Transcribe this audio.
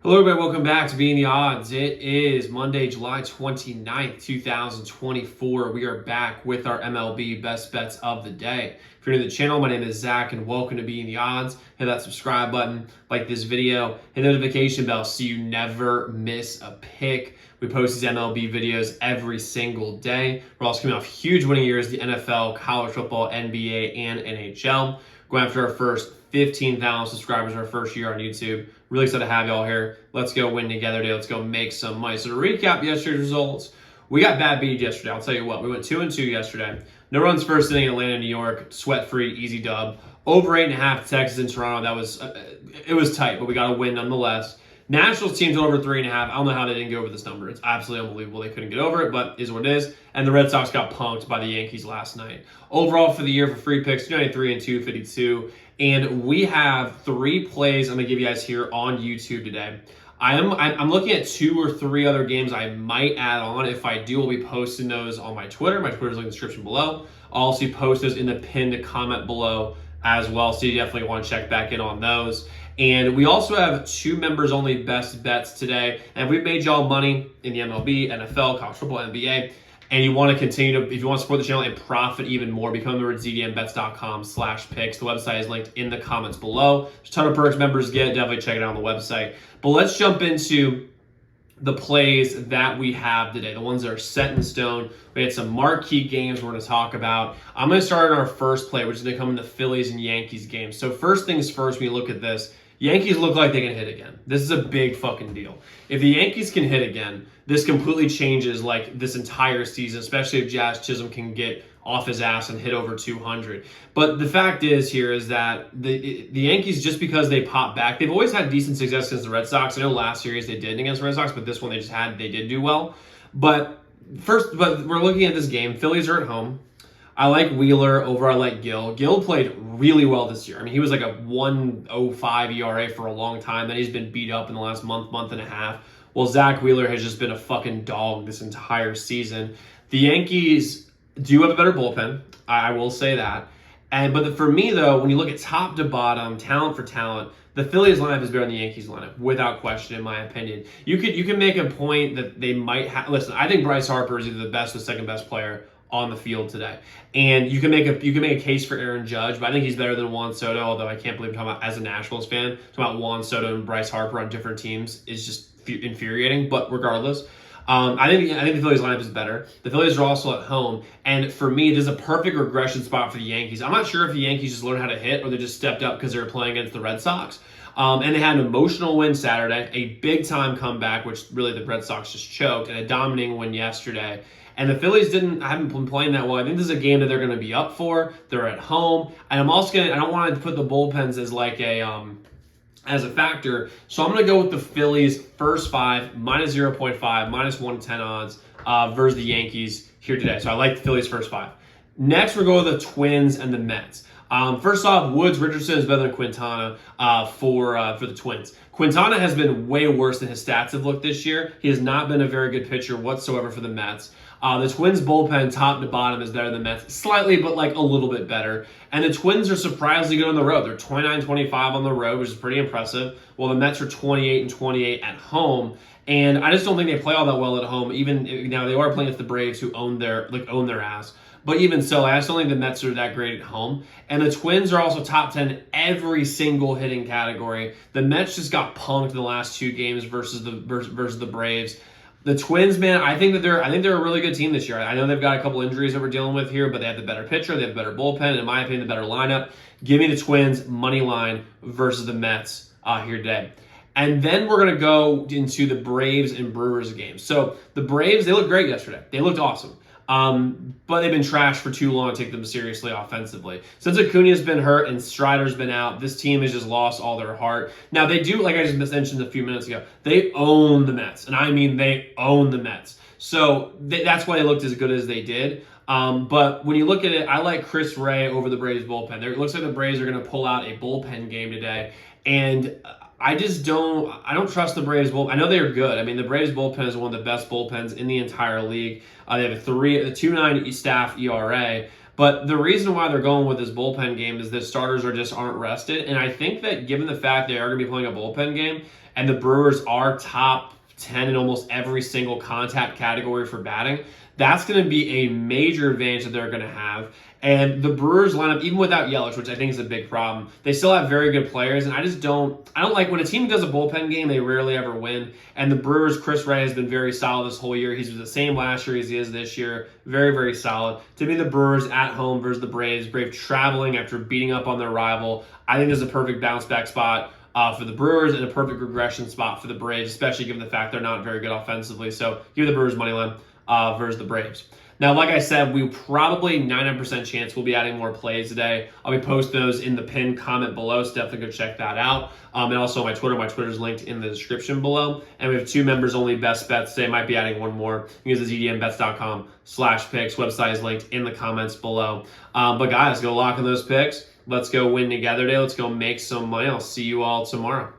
Hello everybody, welcome back to Being the Odds. It is Monday, July 29th, 2024. We are back with our MLB best bets of the day. If you're new to the channel, my name is Zach and welcome to Being the Odds. Hit that subscribe button, like this video, hit the notification bell so you never miss a pick. We post these MLB videos every single day. We're also coming off huge winning years, the NFL, college football, NBA, and NHL. Going after our first 15,000 subscribers in our first year on YouTube. Really excited to have y'all here. Let's go win together today. Let's go make some money. So to recap yesterday's results, we got bad beat yesterday. I'll tell you what, we went 2-2 yesterday. No runs first inning in Atlanta, New York, sweat-free, easy dub. Over 8.5 Texas and Toronto. That was it was tight, but we got a win nonetheless. Nationals teams over 3.5. I don't know how they didn't get over this number. It's absolutely unbelievable they couldn't get over it, but is what it is. And the Red Sox got punked by the Yankees last night. Overall for the year for free picks, 293 and 252. And we have 3 plays I'm gonna give you guys here on YouTube today. I'm looking at 2 or 3 other games I might add on. If I do, I'll be posting those on my Twitter. My Twitter's in the description below. I'll also post those in the pinned comment below as well, so you definitely want to check back in on those. And we also have 2 members only best bets today. And we've made y'all money in the MLB, NFL, college football, NBA. And you want to continue to, if you want to support the channel and profit even more, become a member at zdmbets.com/picks. The website is linked in the comments below. There's a ton of perks members get. Definitely check it out on the website. But let's jump into the plays that we have today, the ones that are set in stone. We had some marquee games we're going to talk about. I'm going to start on our first play, which is going to come in the Phillies and Yankees game. So first things first, when you look at this, Yankees look like they can hit again. This is a big fucking deal. If the Yankees can hit again, this completely changes like this entire season, especially if Jazz Chisholm can get off his ass and hit over 200. But the fact is here is that the Yankees, just because they pop back, they've always had decent success against the Red Sox. I know last series they did against the Red Sox, but this one they did do well. But we're looking at this game. Phillies are at home. I like Wheeler over I like Gill. Gill played really well this year. I mean, he was like a 1.05 ERA for a long time. Then he's been beat up in the last month and a half. Well, Zach Wheeler has just been a fucking dog this entire season. The Yankees do have a better bullpen. I will say that. But for me, though, when you look at top to bottom, talent for talent, the Phillies lineup is better than the Yankees lineup, without question, in my opinion. You can make a point that they might have. Listen, I think Bryce Harper is either the best or second best player on the field today, and you can make a case for Aaron Judge, but I think he's better than Juan Soto. Although I can't believe I'm talking about, as a Nationals fan, talking about Juan Soto and Bryce Harper on different teams is just infuriating. But regardless, I think the Phillies lineup is better. The Phillies are also at home, and for me, this is a perfect regression spot for the Yankees. I'm not sure if the Yankees just learned how to hit or they just stepped up because they were playing against the Red Sox. And they had an emotional win Saturday, a big-time comeback, which really the Red Sox just choked, and a dominating win yesterday. And the Phillies haven't been playing that well. I think this is a game that they're going to be up for. They're at home. And I'm also I don't want to put the bullpens as like as a factor. So I'm going to go with the Phillies first 5, minus 0.5, minus 110 odds versus the Yankees here today. So I like the Phillies first 5. Next, we're going with the Twins and the Mets. First off, Woods Richardson is better than Quintana for the Twins. Quintana has been way worse than his stats have looked this year. He has not been a very good pitcher whatsoever for the Mets. The Twins bullpen, top to bottom, is better than the Mets. Slightly, but like a little bit better. And the Twins are surprisingly good on the road. They're 29-25 on the road, which is pretty impressive. While the Mets are 28-28 at home. And I just don't think they play all that well at home. Even now, they are playing with the Braves, who own their ass. But even so, I just don't think the Mets are that great at home. And the Twins are also top 10 in every single hitting category. The Mets just got punked in the last 2 games versus the Braves. The Twins, man, I think they're a really good team this year. I know they've got a couple injuries that we're dealing with here, but they have the better pitcher, they have the better bullpen, and in my opinion, the better lineup. Give me the Twins money line versus the Mets here today. And then we're going to go into the Braves and Brewers game. So the Braves, they looked great yesterday. They looked awesome. But they've been trashed for too long to take them seriously offensively. Since Acuna's been hurt and Strider's been out, this team has just lost all their heart. Now, they do, like I just mentioned a few minutes ago, they own the Mets. And I mean, they own the Mets. So that's why they looked as good as they did. But when you look at it, I like Chris Ray over the Braves bullpen. It looks like the Braves are going to pull out a bullpen game today. And I don't trust the Braves bullpen. I know they're good. I mean, the Braves bullpen is one of the best bullpens in the entire league. They have a 2.9 staff ERA. But the reason why they're going with this bullpen game is that starters aren't rested. And I think that given the fact they are going to be playing a bullpen game and the Brewers are top 10 in almost every single contact category for batting, that's going to be a major advantage that they're going to have. And the Brewers lineup, even without Yelich, which I think is a big problem, they still have very good players. And I don't like when a team does a bullpen game, they rarely ever win. And the Brewers, Chris Ray has been very solid this whole year. He's the same last year as he is this year. Very, very solid. To me, the Brewers at home versus the Braves, Braves traveling after beating up on their rival, I think this is a perfect bounce back spot for the Brewers and a perfect regression spot for the Braves, especially given the fact they're not very good offensively. So give the Brewers money line versus the Braves. Now, like I said, we probably 99% chance we'll be adding more plays today. I'll be posting those in the pinned comment below, so definitely go check that out. And also my Twitter. My Twitter's linked in the description below. And we have 2 members only best bets today. Might be adding one more. You can use the zdmbets.com/picks. Website is linked in the comments below. But guys, go lock in those picks. Let's go win together today. Let's go make some money. I'll see you all tomorrow.